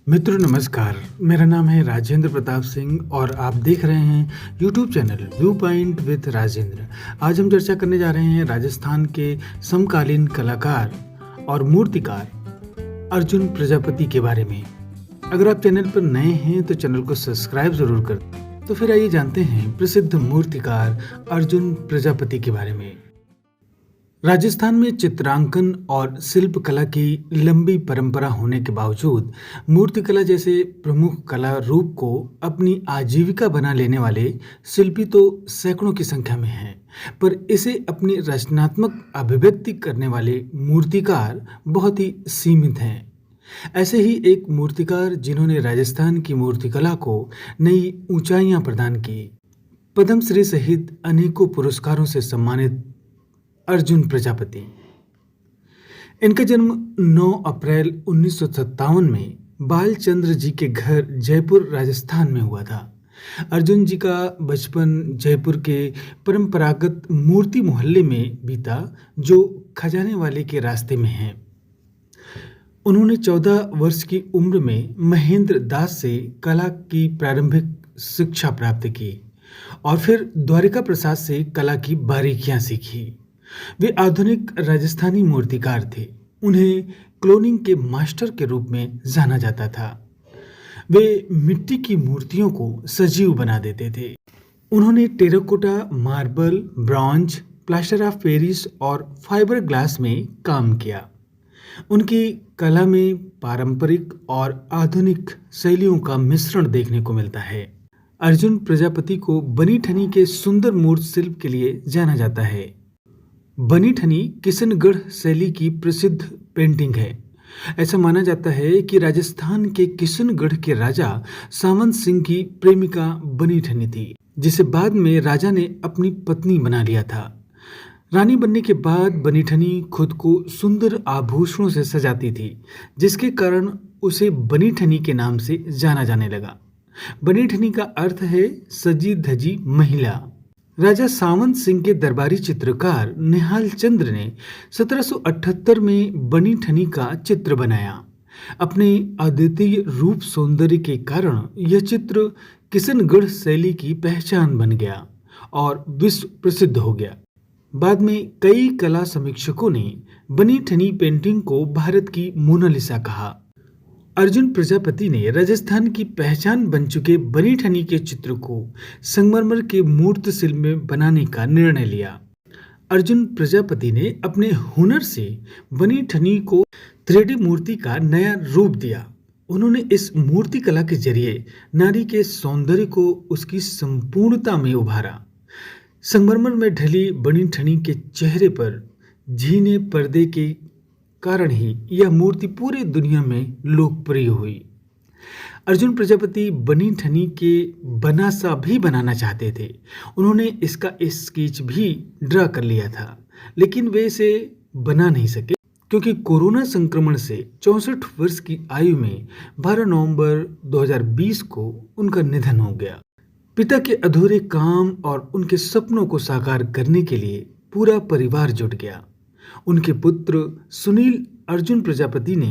मित्रों नमस्कार। मेरा नाम है राजेंद्र प्रताप सिंह और आप देख रहे हैं YouTube channel view point with Rajendra. आज हम चर्चा करने जा रहे हैं राजस्थान के समकालीन कलाकार और मूर्तिकार अर्जुन प्रजापति के बारे में। अगर आप चैनल पर नए हैं तो चैनल को सब्सक्राइब जरूर कर दें। तो फिर आइए जानते हैं प्रसिद्ध मूर्तिकार अर्जुन प्रजापति के बारे में। राजस्थान में चित्रांकन और शिल्पकला की लंबी परंपरा होने के बावजूद मूर्तिकला जैसे प्रमुख कला रूप को अपनी आजीविका बना लेने वाले शिल्पी तो सैकड़ों की संख्या में हैं, पर इसे अपनी रचनात्मक अभिव्यक्ति करने वाले मूर्तिकार बहुत ही सीमित हैं। ऐसे ही एक मूर्तिकार जिन्होंने राजस्थान की मूर्तिकला को नई ऊंचाइयां प्रदान की, पद्मश्री सहित अनेकों पुरस्कारों से सम्मानित अर्जुन प्रजापति। इनका जन्म 9 अप्रैल 1957 में बालचंद्र जी के घर जयपुर राजस्थान में हुआ था। अर्जुन जी का बचपन जयपुर के परंपरागत मूर्ति मोहल्ले में बीता, जो खजाने वाले के रास्ते में है। उन्होंने 14 वर्ष की उम्र में महेंद्र दास से कला की प्रारंभिक शिक्षा प्राप्त की और फिर द्वारिका प्रसाद से कला की बारीकियां सीखी। वे आधुनिक राजस्थानी मूर्तिकार थे। उन्हें क्लोनिंग के मास्टर के रूप में जाना जाता था। वे मिट्टी की मूर्तियों को सजीव बना देते थे। उन्होंने terracotta, marble, bronze, plaster of Paris और फाइबर ग्लास में काम किया। उनकी कला में पारंपरिक और आधुनिक शैलियों का मिश्रण देखने को मिलता है। अर्जुन प्रजापति को बनी ठनी के सुंदर मूर्ति शिल्प के लिए जाना जाता है। बनी ठनी किशनगढ़ शैली की प्रसिद्ध पेंटिंग है। ऐसा माना जाता है कि राजस्थान के किशनगढ़ के राजा सावंत सिंह की प्रेमिका बनी ठनी थी, जिसे बाद में राजा ने अपनी पत्नी बना लिया था। रानी बनने के बाद बनी ठनी खुद को सुंदर आभूषणों से सजाती थी, जिसके कारण उसे बनी ठनी के नाम से जाना जाने लगा। बनी ठनी का अर्थ है सजी धजी महिला। राजा सावंत सिंह के दरबारी चित्रकार निहाल चंद्र ने 1778 में बनी ठनी का चित्र बनाया। अपने अद्वितीय रूप सौंदर्य के कारण यह चित्र किशनगढ़ शैली की पहचान बन गया और विश्व प्रसिद्ध हो गया। बाद में कई कला समीक्षकों ने बनी ठनी पेंटिंग को भारत की मोनालिसा कहा। अर्जुन प्रजापति ने राजस्थान की पहचान बन चुके बनी ठनी के चित्र को संगमरमर के मूर्ति शिल्प में बनाने का निर्णय लिया। अर्जुन प्रजापति ने अपने हुनर से बनी ठनी को 3D मूर्ति का नया रूप दिया। उन्होंने इस मूर्ति कला के जरिए नारी के सौंदर्य को उसकी संपूर्णता में उभारा। संगमरमर में ढली बनी ठनी के चेहरे पर झीने पर्दे के कारण ही यह मूर्ति पूरी दुनिया में लोकप्रिय हुई। अर्जुन प्रजापति बनी ठनी के बनासा भी बनाना चाहते थे। उन्होंने इसका स्केच भी ड्रा कर लिया था, लेकिन वे इसे बना नहीं सके क्योंकि कोरोना संक्रमण से 64 वर्ष की आयु में 12 नवंबर 2020 को उनका निधन हो गया। पिता के अधूरे काम और उनके सपनों को साकार करने के लिए पूरा परिवार जुट गया। उनके पुत्र सुनील अर्जुन प्रजापति ने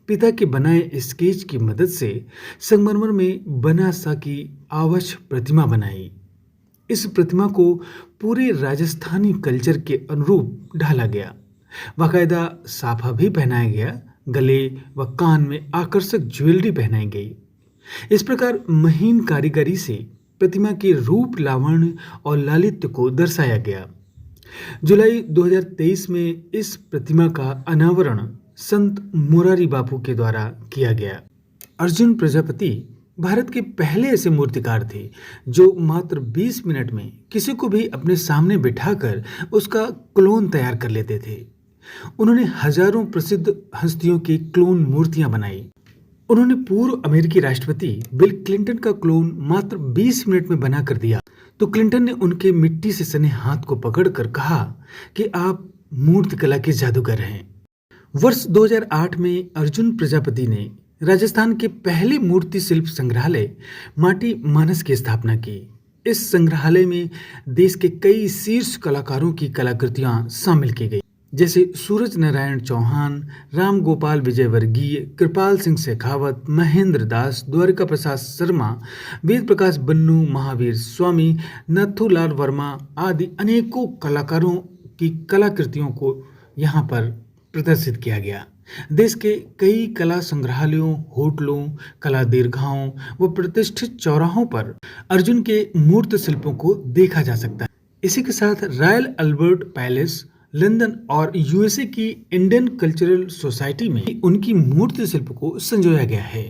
पिता के बनाए स्केच की मदद से संगमरमर में बनासा की आवाज प्रतिमा बनाई। इस प्रतिमा को पूरे राजस्थानी कल्चर के अनुरूप ढाला गया। बाकायदा साफा भी पहनाया गया। गले व कान में आकर्षक ज्वेलरी पहनाई गई। इस प्रकार महीन कारीगरी से प्रतिमा के रूप, लावण्य और लालित्य को दर्शाया गया। जुलाई 2023 में इस प्रतिमा का अनावरण संत मोरारी बापू के द्वारा किया गया। अर्जुन प्रजापति भारत के पहले ऐसे मूर्तिकार थे जो मात्र 20 मिनट में किसी को भी अपने सामने बिठाकर उसका क्लोन तैयार कर लेते थे। उन्होंने हजारों प्रसिद्ध हस्तियों की क्लोन मूर्तियां बनाई। उन्होंने पूर्व अमेरिकी राष्ट्रपति बिल क्लिंटन का क्लोन मात्र 20 मिनट में बना कर दिया तो क्लिंटन ने उनके मिट्टी से सने हाथ को पकड़कर कहा कि आप मूर्तिकला के जादूगर हैं। वर्ष 2008 में अर्जुन प्रजापति ने राजस्थान के पहले मूर्ति शिल्प संग्रहालय माटी मानस की स्थापना की। इस संग्रहालय में देश के कई शीर्ष कलाकारों की कलाकृतियां शामिल की गई। जैसे सूरज नारायण चौहान, राम गोपाल विजयवर्गीय, कृपाल सिंह शेखावत, महेंद्र दास, द्वारिका प्रसाद शर्मा, वेद प्रकाश बन्नू, महावीर स्वामी, नथुलाल वर्मा आदि अनेकों कलाकारों की कलाकृतियों को यहाँ पर प्रदर्शित किया गया। देश के कई कला संग्रहालयों, होटलों, कला दीर्घाओं व प्रतिष्ठित चौराहों पर अर्जुन के मूर्त शिल्पों को देखा जा सकता है। इसी के साथ रॉयल अल्बर्ट पैलेस, लंदन और यूएसए की इंडियन कल्चरल सोसाइटी में उनकी मूर्ति शिल्प को संजोया गया है।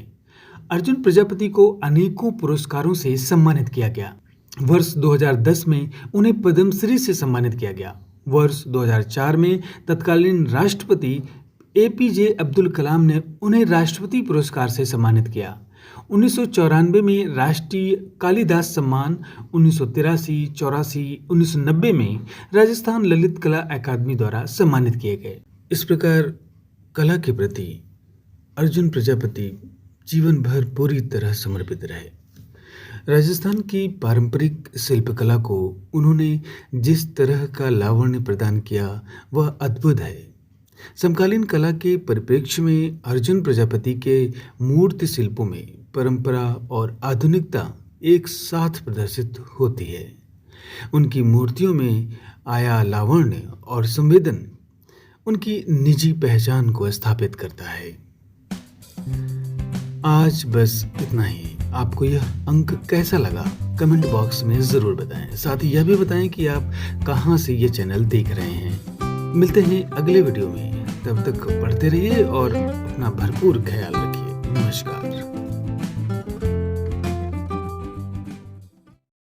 अर्जुन प्रजापति को अनेकों पुरस्कारों से सम्मानित किया गया। वर्ष 2010 में उन्हें पद्मश्री से सम्मानित किया गया। वर्ष 2004 में तत्कालीन राष्ट्रपति एपीजे अब्दुल कलाम ने उन्हें राष्ट्रपति पुरस्कार से सम्मानित किया। 1994 में राष्ट्रीय कालिदास सम्मान, 1983, 84, 1990 में राजस्थान ललित कला अकादमी द्वारा सम्मानित किए गए। इस प्रकार कला के प्रति अर्जुन प्रजापति जीवन भर पूरी तरह समर्पित रहे। राजस्थान की पारंपरिक शिल्पकला को उन्होंने जिस तरह का लावण्य प्रदान किया वह अद्भुत है। समकालीन कला के परिप्रेक्ष्य में अर्जुन प्रजापति के मूर्ति शिल्पों में परंपरा और आधुनिकता एक साथ प्रदर्शित होती है। उनकी मूर्तियों में आया लावण्य और संवेदन उनकी निजी पहचान को स्थापित करता है। आज बस इतना ही। आपको यह अंक कैसा लगा कमेंट बॉक्स में ज़रूर बताएं। साथ ही यह भी बताएं कि आप कहां से ये चैनल देख रहे हैं। मिलते हैं अगले वीडियो में। तब तक पढ़ते रहिए और अपना भरपूर ख्याल रखिए। नमस्कार।